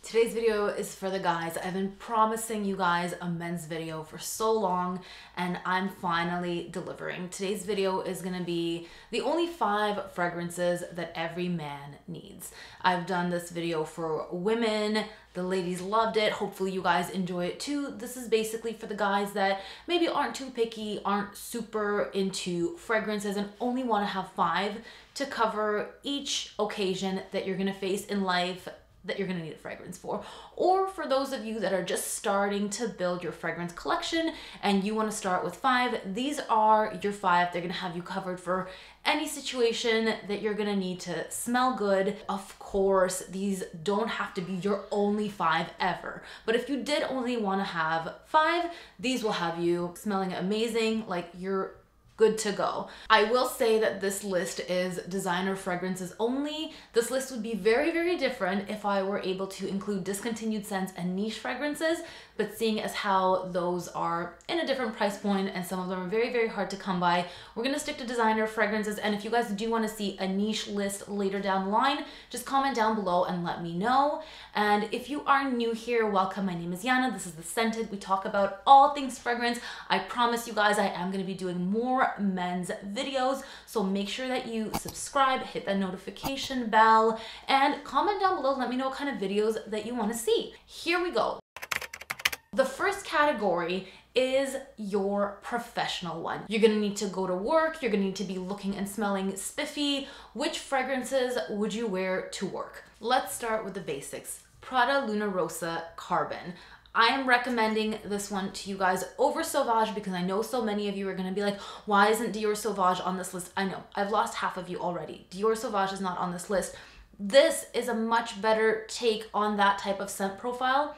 Today's video is for the guys. I've been promising you guys a men's video for so long and I'm finally delivering. Today's video is gonna be the only 5 fragrances that every man needs. I've done this video for women. The ladies loved it. Hopefully you guys enjoy it too. This is basically for the guys that maybe aren't too picky, aren't super into fragrances and only wanna have 5 to cover each occasion that you're gonna face in life that you're gonna need a fragrance for. Or for those of you that are just starting to build your fragrance collection and you wanna start with 5, these are your 5. They're gonna have you covered for any situation that you're gonna need to smell good. Of course, these don't have to be your only 5 ever. But if you did only wanna have 5, these will have you smelling amazing, like you're good to go. I will say that this list is designer fragrances only. This list would be very, very different if I were able to include discontinued scents and niche fragrances, but seeing as how those are in a different price point and some of them are very, very hard to come by, we're gonna stick to designer fragrances. And if you guys do wanna see a niche list later down the line, just comment down below and let me know. And if you are new here, welcome. My name is Yana. This is The Scented. We talk about all things fragrance. I promise you guys I am gonna be doing more men's videos, so make sure that you subscribe, hit that notification bell, and comment down below. Let me know what kind of videos that you want to see. Here we go. The first category is your professional one. You're gonna need to go to work, you're gonna need to be looking and smelling spiffy. Which fragrances would you wear to work? Let's start with the basics. Prada Luna Rossa Carbon. I am recommending this one to you guys over Sauvage because I know so many of you are going to be like, why isn't Dior Sauvage on this list? I know, I've lost half of you already. Dior Sauvage is not on this list. This is a much better take on that type of scent profile.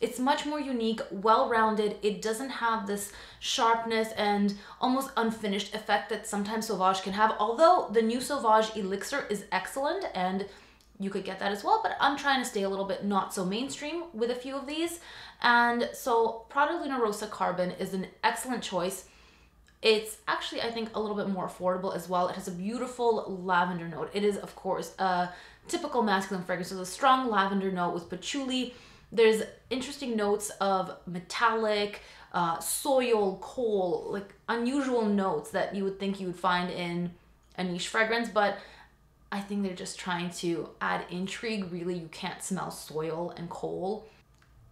It's much more unique, well-rounded. It doesn't have this sharpness and almost unfinished effect that sometimes Sauvage can have, although the new Sauvage Elixir is excellent and you could get that as well, but I'm trying to stay a little bit not so mainstream with a few of these. And so Prada Luna Rossa Carbon is an excellent choice. It's actually, I think, a little bit more affordable as well. It has a beautiful lavender note. It is, of course, a typical masculine fragrance. There's a strong lavender note with patchouli. There's interesting notes of metallic, soil, coal, like unusual notes that you would think you would find in a niche fragrance, but I think they're just trying to add intrigue. Really, you can't smell soil and coal.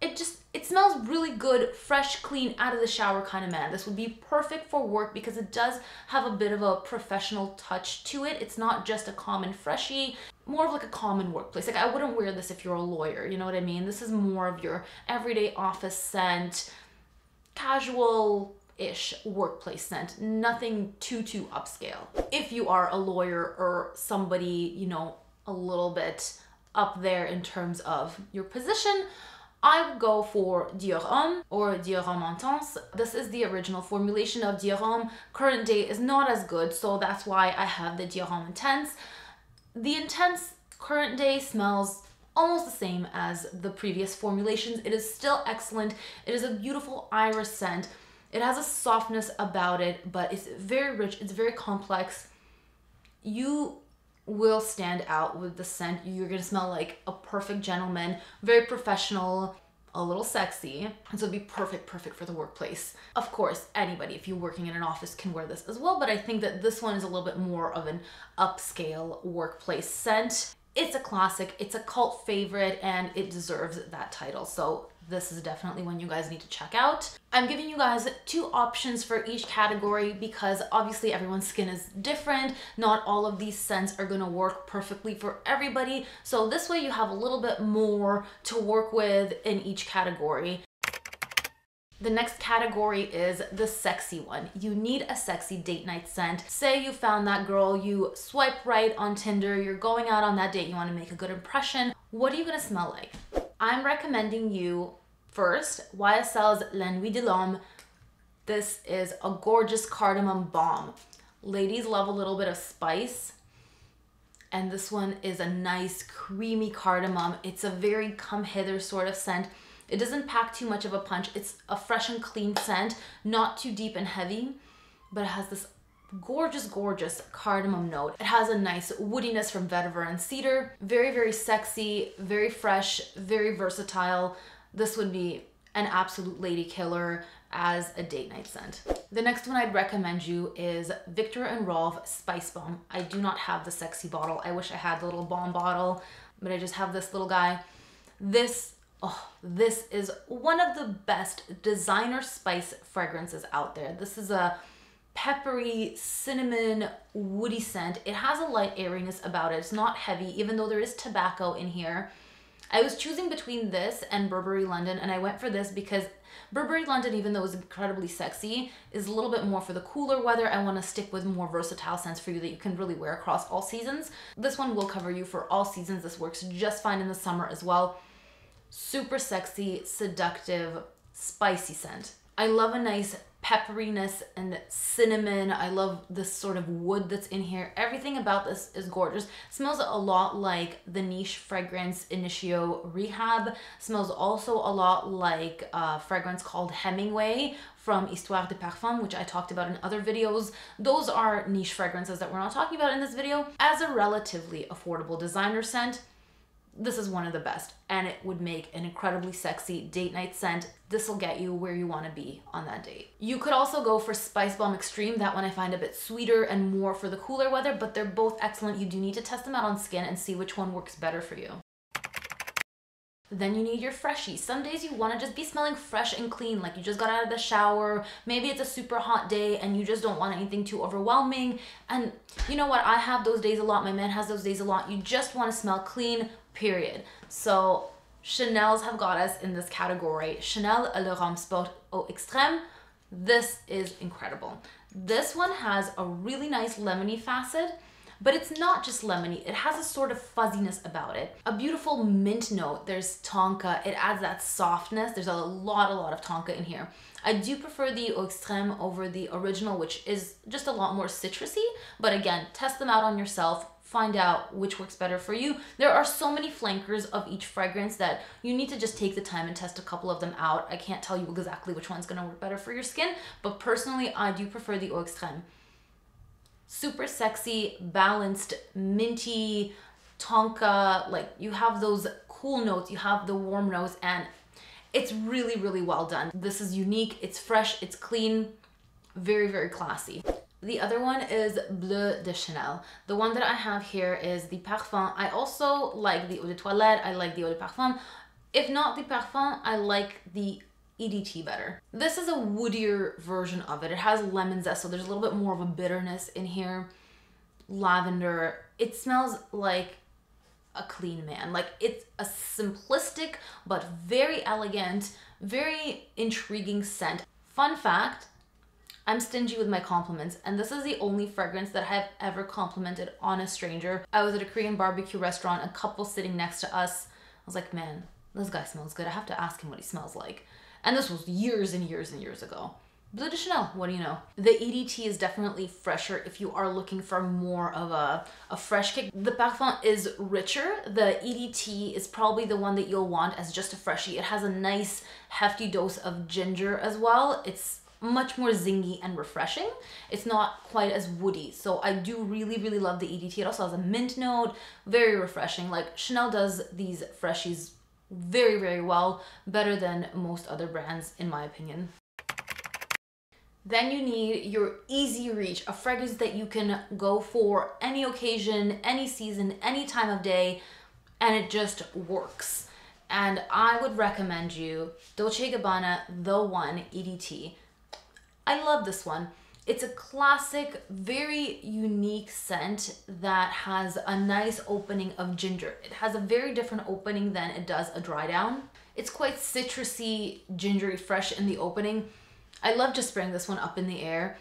It smells really good, fresh, clean, out of the shower kind of man. This would be perfect for work because it does have a bit of a professional touch to it. It's not just a common freshie, more of like a common workplace. Like I wouldn't wear this if you're a lawyer, you know what I mean? This is more of your everyday office scent, casual-ish workplace scent, nothing too upscale. If you are a lawyer or somebody, you know, a little bit up there in terms of your position, I would go for Dior Homme or Dior Homme Intense. This is the original formulation of Dior Homme. Current day is not as good, so that's why I have the Dior Homme Intense. The Intense current day smells almost the same as the previous formulations. It is still excellent. It is a beautiful iris scent. It has a softness about it, but it's very rich, it's very complex. You will stand out with the scent. You're gonna smell like a perfect gentleman, very professional, a little sexy. And so it'd be perfect for the workplace. Of course, anybody, if you're working in an office, can wear this as well, but I think that this one is a little bit more of an upscale workplace scent. It's a classic, it's a cult favorite, and it deserves that title. So this is definitely one you guys need to check out. I'm giving you guys 2 options for each category because obviously everyone's skin is different. Not all of these scents are gonna work perfectly for everybody. So this way you have a little bit more to work with in each category. The next category is the sexy one. You need a sexy date night scent. Say you found that girl, you swipe right on Tinder, you're going out on that date, you wanna make a good impression. What are you gonna smell like? I'm recommending you first YSL's La Nuit de l'Homme. This is a gorgeous cardamom bomb. Ladies love a little bit of spice. And this one is a nice creamy cardamom. It's a very come hither sort of scent. It doesn't pack too much of a punch. It's a fresh and clean scent, not too deep and heavy, but it has this gorgeous, gorgeous cardamom note. It has a nice woodiness from vetiver and cedar. Very, very sexy, very fresh, very versatile. This would be an absolute lady killer as a date night scent. The next one I'd recommend you is Victor and Rolf Spice Bomb. I do not have the sexy bottle. I wish I had the little bomb bottle, but I just have this little guy. This is one of the best designer spice fragrances out there. This is a peppery, cinnamon, woody scent. It has a light airiness about it. It's not heavy, even though there is tobacco in here. I was choosing between this and Burberry London, and I went for this because Burberry London, even though it's incredibly sexy, is a little bit more for the cooler weather. I want to stick with more versatile scents for you that you can really wear across all seasons. This one will cover you for all seasons. This works just fine in the summer as well. Super sexy, seductive, spicy scent. I love a nice pepperiness and cinnamon. I love this sort of wood that's in here. Everything about this is gorgeous. Smells a lot like the niche fragrance Initio Rehab. Smells also a lot like a fragrance called Hemingway from Histoire de Parfum, which I talked about in other videos. Those are niche fragrances that we're not talking about in this video. As a relatively affordable designer scent, this is one of the best, and it would make an incredibly sexy date night scent. This will get you where you want to be on that date. You could also go for Spice Bomb Extreme. That one I find a bit sweeter and more for the cooler weather, but they're both excellent. You do need to test them out on skin and see which one works better for you. Then you need your freshie. Some days you want to just be smelling fresh and clean, like you just got out of the shower. Maybe it's a super hot day and you just don't want anything too overwhelming. And you know what? I have those days a lot. My man has those days a lot. You just want to smell clean, period. So Chanel's have got us in this category. Chanel Le Rhum Sport Eau Extrême. This is incredible. This one has a really nice lemony facet, but it's not just lemony. It has a sort of fuzziness about it. A beautiful mint note. There's tonka. It adds that softness. There's a lot of tonka in here. I do prefer the Eau Extrême over the original, which is just a lot more citrusy. But again, test them out on yourself. Find out which works better for you. There are so many flankers of each fragrance that you need to just take the time and test a couple of them out. I can't tell you exactly which one's gonna work better for your skin, but personally, I do prefer the Eau Extrême. Super sexy, balanced, minty, tonka, like you have those cool notes, you have the warm notes, and it's really, really well done. This is unique, it's fresh, it's clean, very, very classy. The other one is Bleu de Chanel. The one that I have here is the Parfum. I also like the Eau de Toilette, I like the Eau de Parfum. If not the Parfum, I like the EDT better. This is a woodier version of it. It has lemon zest, so there's a little bit more of a bitterness in here. Lavender. It smells like a clean man. Like it's a simplistic but very elegant, very intriguing scent. Fun fact, I'm stingy with my compliments, and this is the only fragrance that I've ever complimented on a stranger. I was at a Korean barbecue restaurant, a couple sitting next to us. I was like, man, this guy smells good. I have to ask him what he smells like. And this was years and years and years ago. Bleu de Chanel, what do you know? The EDT is definitely fresher if you are looking for more of a fresh kick. The Parfum is richer. The EDT is probably the one that you'll want as just a freshie. It has a nice hefty dose of ginger as well. It's much more zingy and refreshing. It's not quite as woody. So I do really, really love the EDT. It also has a mint note, very refreshing. Like Chanel does these freshies very, very well, better than most other brands in my opinion. Then you need your easy reach, a fragrance that you can go for any occasion, any season, any time of day, and it just works. And I would recommend you Dolce & Gabbana The One EDT. I love this one. It's a classic, very unique scent that has a nice opening of ginger. It has a very different opening than it does a dry down. It's quite citrusy, gingery, fresh in the opening. I love just spraying this one up in the air.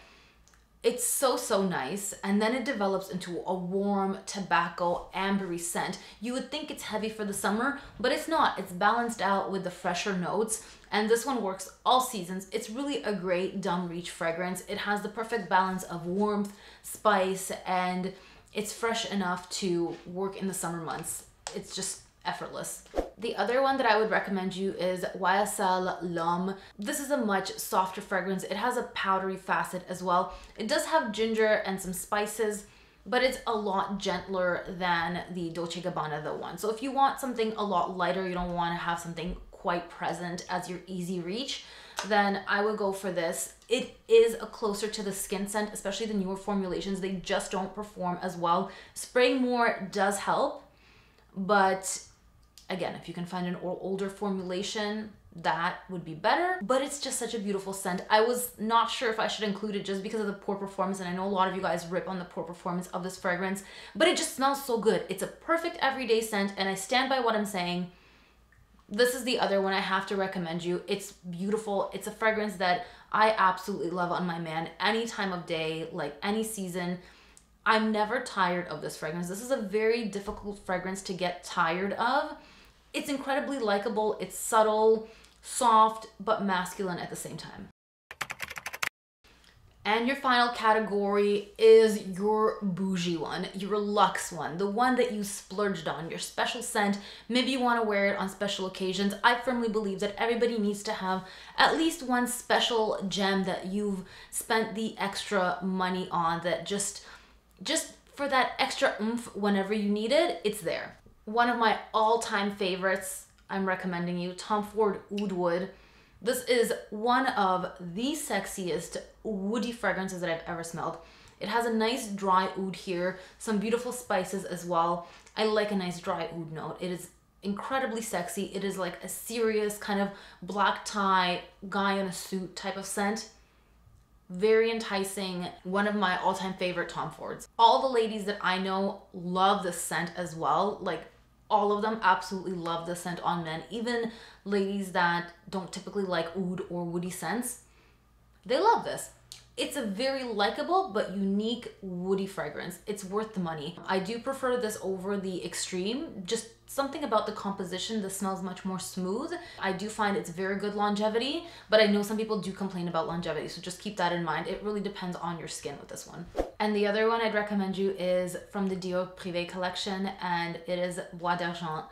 It's so, so nice. And then it develops into a warm tobacco ambery scent. You would think it's heavy for the summer, but it's not. It's balanced out with the fresher notes. And this one works all seasons. It's really a great dumb reach fragrance. It has the perfect balance of warmth, spice, and it's fresh enough to work in the summer months. It's just effortless. The other one that I would recommend you is YSL L'Homme. This is a much softer fragrance. It has a powdery facet as well. It does have ginger and some spices, but it's a lot gentler than the Dolce & Gabbana The One. So if you want something a lot lighter, you don't want to have something quite present as your easy reach, then I would go for this. It is a closer to the skin scent, especially the newer formulations. They just don't perform as well. Spraying more does help, but again, if you can find an older formulation, that would be better. But it's just such a beautiful scent. I was not sure if I should include it just because of the poor performance, and I know a lot of you guys rip on the poor performance of this fragrance, but it just smells so good. It's a perfect everyday scent, and I stand by what I'm saying. This is the other one I have to recommend you. It's beautiful. It's a fragrance that I absolutely love on my man any time of day, like any season. I'm never tired of this fragrance. This is a very difficult fragrance to get tired of. It's incredibly likable. It's subtle, soft, but masculine at the same time. And your final category is your bougie one, your luxe one, the one that you splurged on, your special scent. Maybe you want to wear it on special occasions. I firmly believe that everybody needs to have at least one special gem that you've spent the extra money on, that just for that extra oomph whenever you need it, it's there. One of my all-time favorites, I'm recommending you, Tom Ford Oud Wood. This is one of the sexiest woody fragrances that I've ever smelled. It has a nice dry oud here, some beautiful spices as well. I like a nice dry oud note. It is incredibly sexy. It is like a serious kind of black tie, guy in a suit type of scent. Very enticing. One of my all-time favorite Tom Fords. All the ladies that I know love this scent as well. Like, all of them absolutely love this scent on men. Even ladies that don't typically like oud or woody scents, they love this. It's a very likable but unique woody fragrance. It's worth the money. I do prefer this over the Extreme. Just something about the composition. This smells much more smooth. I do find it's very good longevity, but I know some people do complain about longevity, so just keep that in mind. It really depends on your skin with this one. And the other one I'd recommend you is from the Dior Privé collection, and it is Bois d'Argent.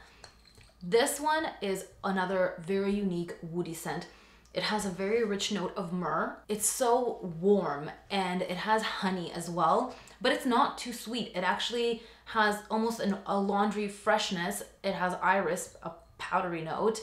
This one is another very unique woody scent. It has a very rich note of myrrh. It's so warm, and it has honey as well, but it's not too sweet. It actually has almost a laundry freshness. It has iris, a powdery note.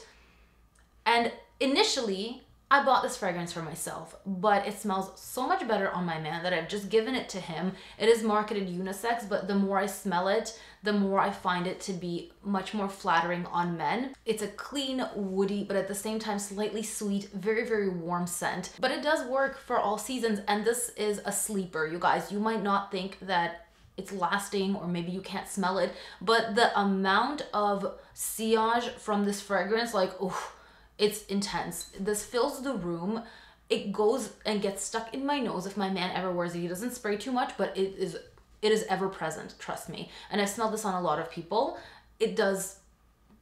And initially, I bought this fragrance for myself, but it smells so much better on my man that I've just given it to him. It is marketed unisex, but the more I smell it, the more I find it to be much more flattering on men. It's a clean, woody, but at the same time slightly sweet, very, very warm scent. But it does work for all seasons, and this is a sleeper, you guys. You might not think that it's lasting, or maybe you can't smell it, but the amount of sillage from this fragrance, like, oof, it's intense. This fills the room. It goes and gets stuck in my nose if my man ever wears it. He doesn't spray too much, but it is ever present, trust me. And I've smelled this on a lot of people. It does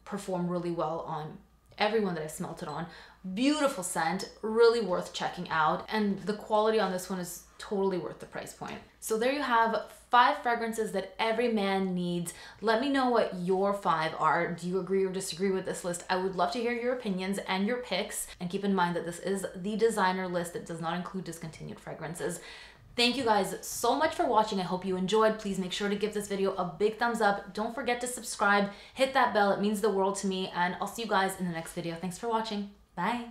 perform really well on everyone that I've smelled it on. Beautiful scent, really worth checking out. And the quality on this one is totally worth the price point. So there you have 5 fragrances that every man needs. Let me know what your 5 are. Do you agree or disagree with this list? I would love to hear your opinions and your picks. And keep in mind that this is the designer list. It does not include discontinued fragrances. Thank you guys so much for watching. I hope you enjoyed. Please make sure to give this video a big thumbs up. Don't forget to subscribe, hit that bell. It means the world to me. And I'll see you guys in the next video. Thanks for watching. Bye.